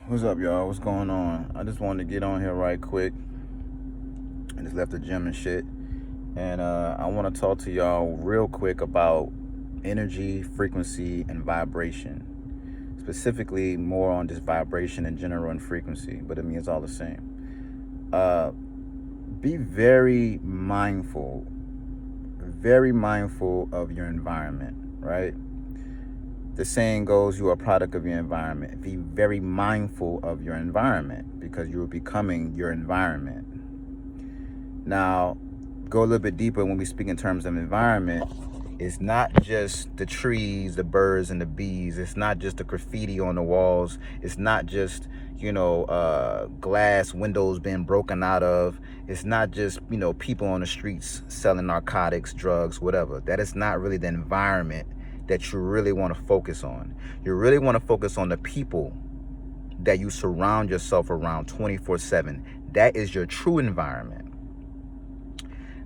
What's up, y'all? What's going on? I just wanted to get on here right quick. I just left the gym and shit. And I want to talk to y'all real quick about energy, frequency, and vibration. Specifically, more on just vibration in general and frequency, but it means all the same. Be very mindful of your environment, right? The saying goes, you are a product of your environment. Be very mindful of your environment because you are becoming your environment. Now, go a little bit deeper when we speak in terms of environment. It's not just the trees, the birds, and the bees. It's not just the graffiti on the walls. It's not just, glass windows being broken out of. It's not just, people on the streets selling narcotics, drugs, whatever. That is not really the environment that you really want to focus on. You really want to focus on the people that you surround yourself around 24/7. That is your true environment.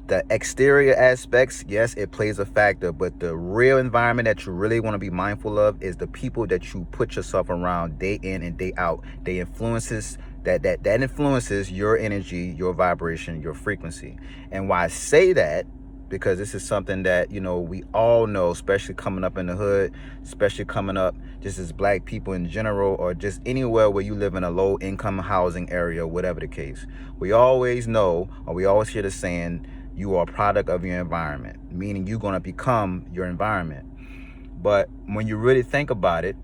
The exterior aspects, yes, it plays a factor, but the real environment that you really want to be mindful of is the people that you put yourself around day in and day out. That influences your energy, your vibration, your frequency. And why I say that, because this is something that, we all know, especially coming up in the hood, especially coming up just as black people in general, or just anywhere where you live in a low income housing area, whatever the case. We always know, or we always hear the saying, you are a product of your environment, meaning you're going to become your environment. But when you really think about it,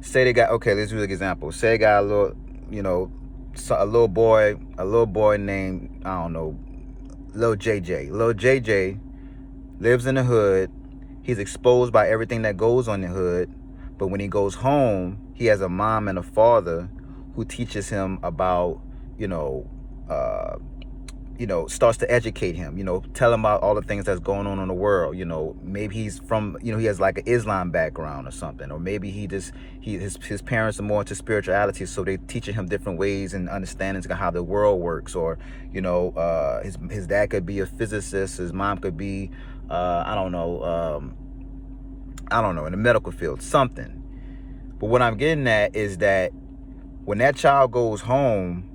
say they got, okay, let's use an example. Say they got a little boy named, I don't know, Lil JJ. Lil JJ lives in the hood. He's exposed by everything that goes on in the hood. But when he goes home, he has a mom and a father who teaches him about, starts to educate him, tell him about all the things that's going on in the world. Maybe he's from, he has like an Islam background or something, or maybe his parents are more into spirituality, so they teaching him different ways and understandings of how the world works. Or, his dad could be a physicist, his mom could be, I don't know, in the medical field, something. But what I'm getting at is that when that child goes home,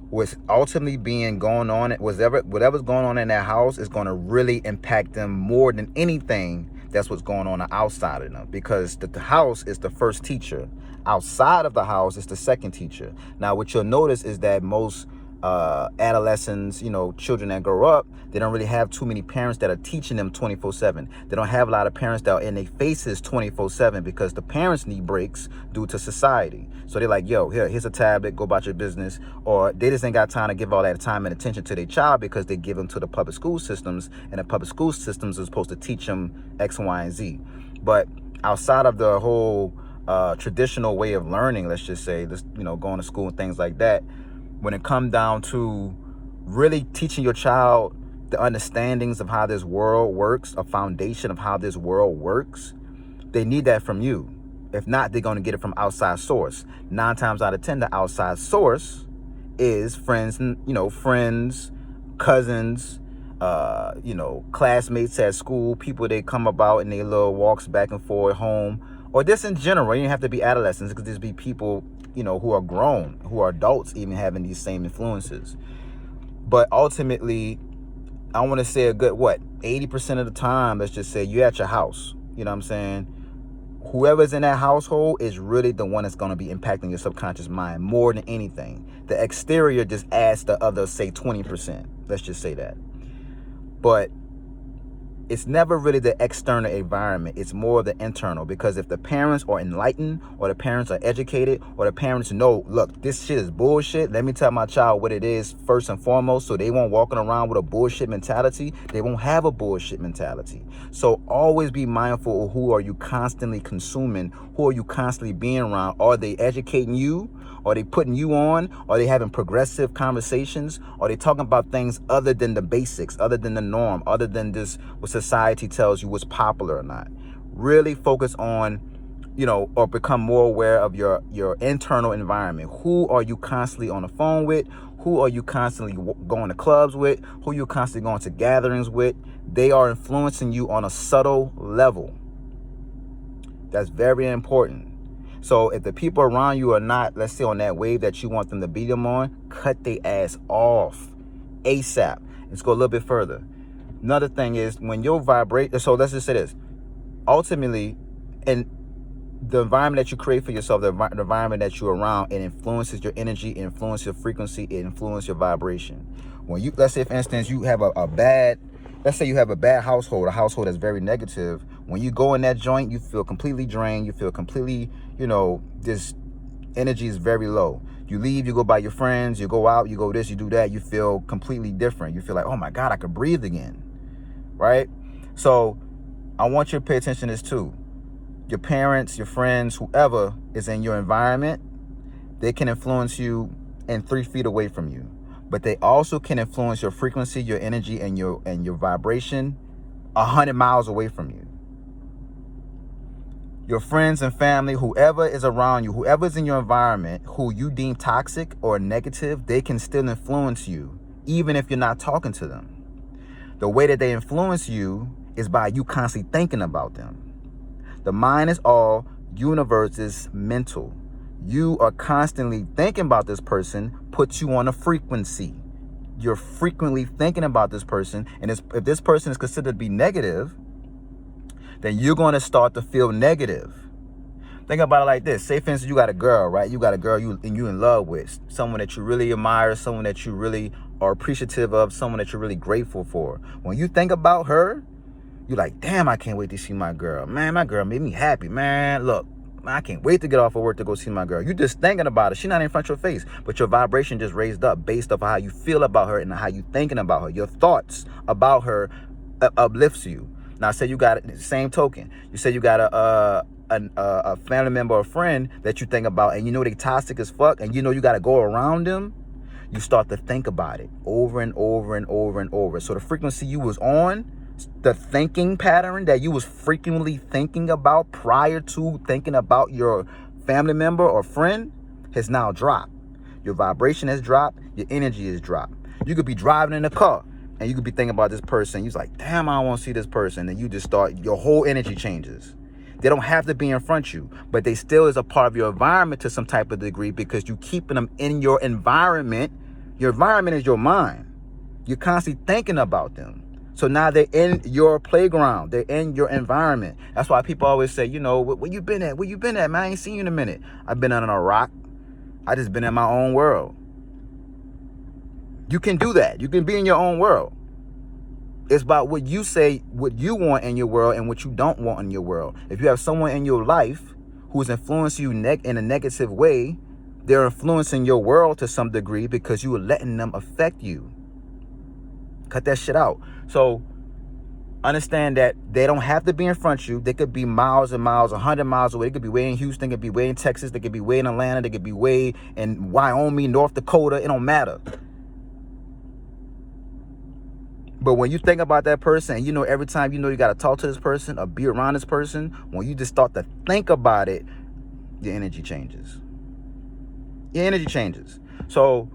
what's ultimately whatever's going on in that house is going to really impact them more than anything that's what's going on outside of them, because the house is the first teacher. Outside of the house is the second teacher. Now, what you'll notice is that most adolescents, children that grow up, they don't really have too many parents that are teaching them 24/7. They don't have a lot of parents that are in their faces 24/7, because the parents need breaks due to society. So they're like, yo, here's a tablet, go about your business. Or they just ain't got time to give all that time and attention to their child, because they give them to the public school systems, and the public school systems are supposed to teach them X, Y, and Z. But outside of the whole traditional way of learning, let's just say, going to school and things like that, when it comes down to really teaching your child the understandings of how this world works, a foundation of how this world works, they need that from you. If not, they're going to get it from outside source. 9 times out of 10, the outside source is friends, cousins, classmates at school, people they come about in their little walks back and forth home, or just in general. You don't have to be adolescents. It could just be people, who are grown, who are adults, even having these same influences. But ultimately, I want to say a good, 80% of the time, let's just say you're at your house. You know what I'm saying? Whoever's in that household is really the one that's going to be impacting your subconscious mind more than anything. The exterior just adds the other, say, 20%. Let's just say that. But it's never really the external environment. It's more the internal, because if the parents are enlightened, or the parents are educated, or the parents know, look, this shit is bullshit, let me tell my child what it is first and foremost, so they won't walking around with a bullshit mentality. They won't have a bullshit mentality. So always be mindful of who are you constantly consuming, who are you constantly being around. Are they educating you? Are they putting you on? Are they having progressive conversations? Are they talking about things other than the basics, other than the norm, other than just what society tells you what's popular or not? Really focus on, or become more aware of your internal environment. Who are you constantly on the phone with? Who are you constantly going to clubs with? Who are you constantly going to gatherings with? They are influencing you on a subtle level. That's very important. So if the people around you are not, let's say, on that wave that you want them to be them on, cut their ass off ASAP. Let's go a little bit further. Another thing is when you vibrate, so let's just say this. Ultimately, and the environment that you create for yourself, the environment that you're around, it influences your energy, it influences your frequency, it influences your vibration. When you, let's say for instance, you have a bad household, a household that's very negative. When you go in that joint, you feel completely drained, you feel completely, this energy is very low. You leave, you go by your friends, you go out, you go this, you do that, you feel completely different. You feel like, oh my God, I could breathe again, right? So I want you to pay attention to this too. Your parents, your friends, whoever is in your environment, they can influence you and 3 feet away from you. But they also can influence your frequency, your energy, and your vibration 100 miles away from you. Your friends and family, whoever is around you, whoever is in your environment, who you deem toxic or negative, they can still influence you, even if you're not talking to them. The way that they influence you is by you constantly thinking about them. The mind is all, universe is mental. You are constantly thinking about this person, puts you on a frequency. You're frequently thinking about this person, and if this person is considered to be negative, then you're going to start to feel negative. Think about it like this. Say, for instance, you got a girl, right? You got a girl you in love with, someone that you really admire, someone that you really are appreciative of, someone that you're really grateful for. When you think about her, you're like, damn, I can't wait to see my girl. Man, my girl made me happy, man. Look, I can't wait to get off of work to go see my girl. You're just thinking about it. She's not in front of your face, but your vibration just raised up based off of how you feel about her and how you thinking about her. Your thoughts about her uplifts you. Now, say you got the same token. You say you got a family member or friend that you think about, and you know they toxic as fuck, and you know you got to go around them. You start to think about it over and over and over and over. So the frequency you was on, the thinking pattern that you was frequently thinking about prior to thinking about your family member or friend has now dropped. Your vibration has dropped. Your energy has dropped. You could be driving in a car and you could be thinking about this person. You're like, damn, I don't want to see this person. And you just start, your whole energy changes. They don't have to be in front of you, but they still is a part of your environment to some type of degree because you keeping them in your environment. Your environment is your mind. You're constantly thinking about them. So now they're in your playground. They're in your environment. That's why people always say, where you been at? Where you been at, man? I ain't seen you in a minute. I've been under a rock. I just been in my own world. You can do that. You can be in your own world. It's about what you say, what you want in your world and what you don't want in your world. If you have someone in your life who's influencing you in a negative way, they're influencing your world to some degree because you are letting them affect you. Cut that shit out. So understand that they don't have to be in front of you. They could be miles and miles, 100 miles away. They could be way in Houston. They could be way in Texas. They could be way in Atlanta. They could be way in Wyoming, North Dakota. It don't matter. But when you think about that person, and every time you got to talk to this person or be around this person, when you just start to think about it, your energy changes. Your energy changes. So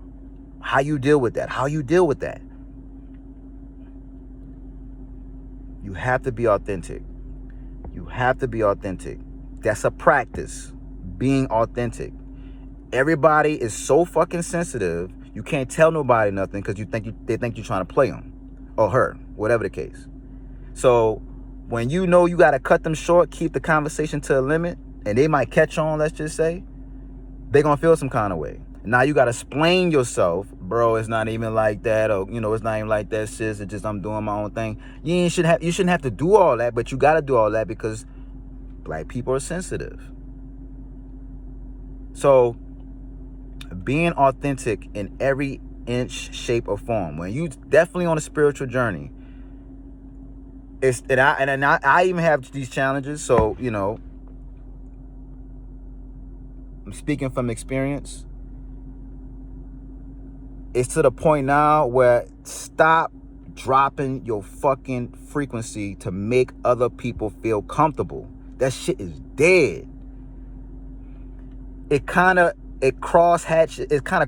how you deal with that? How you deal with that? You have to be authentic. You have to be authentic. That's a practice, being authentic. Everybody is so fucking sensitive, you can't tell nobody nothing because they think you're trying to play them or her, whatever the case. So when you got to cut them short, keep the conversation to a limit, and they might catch on, let's just say, they're going to feel some kind of way. Now you got to explain yourself, bro, it's not even like that, or, it's not even like that, sis, it's just I'm doing my own thing. You shouldn't have to do all that, but you got to do all that because black people are sensitive. So being authentic in every inch, shape, or form, when you definitely on a spiritual journey, I even have these challenges, so, I'm speaking from experience. It's to the point now where stop dropping your fucking frequency to make other people feel comfortable. That shit is dead. It kind of crosshatches. It kind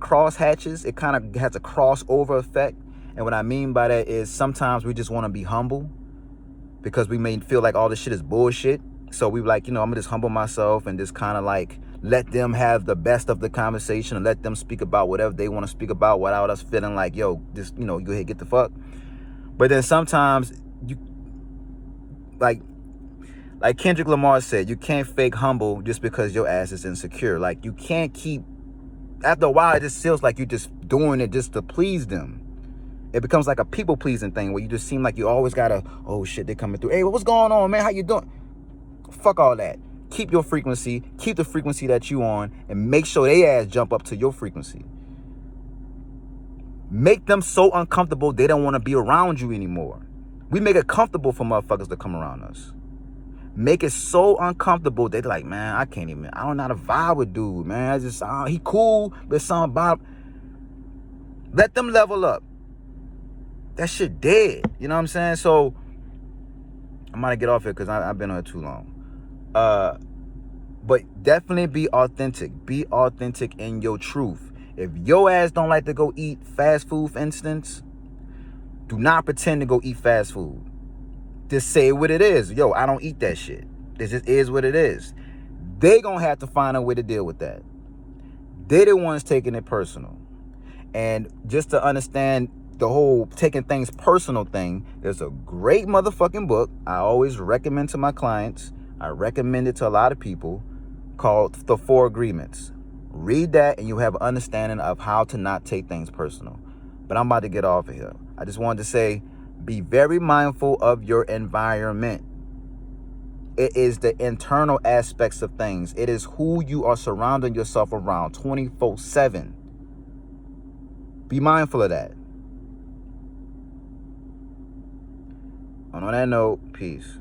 of has a crossover effect. And what I mean by that is sometimes we just want to be humble because we may feel like all this shit is bullshit. So we like, I'm gonna just humble myself and just kind of like let them have the best of the conversation and let them speak about whatever they want to speak about without us feeling like, yo, just, go ahead, get the fuck. But then sometimes you like Kendrick Lamar said, you can't fake humble just because your ass is insecure. Like, you can't keep, after a while, it just feels like you're just doing it just to please them. It becomes like a people-pleasing thing where you just seem like you always gotta, oh shit, they're coming through. Hey, what's going on, man? How you doing? Fuck all that. Keep your frequency. Keep the frequency that you on, and make sure they ass jump up to your frequency. Make them so uncomfortable they don't want to be around you anymore. We make it comfortable for motherfuckers to come around us. Make it so uncomfortable they're like, man, I don't know how to vibe with dude, man. I just, he cool, but something about, let them level up. That shit dead. You know what I'm saying? So I'm gonna get off here because I've been on it too long. But definitely be authentic. Be authentic in your truth. If your ass don't like to go eat fast food, for instance, do not pretend to go eat fast food. Just say what it is. Yo, I don't eat that shit. This just is what it is. They gonna have to find a way to deal with that. They the ones taking it personal. And just to understand the whole taking things personal thing, there's a great motherfucking book I always recommend to my clients. I recommend it to a lot of people, called The 4 Agreements. Read that and you have an understanding of how to not take things personal. But I'm about to get off of here. I just wanted to say, be very mindful of your environment. It is the internal aspects of things. It is who you are surrounding yourself around 24/7. Be mindful of that. And on that note, peace.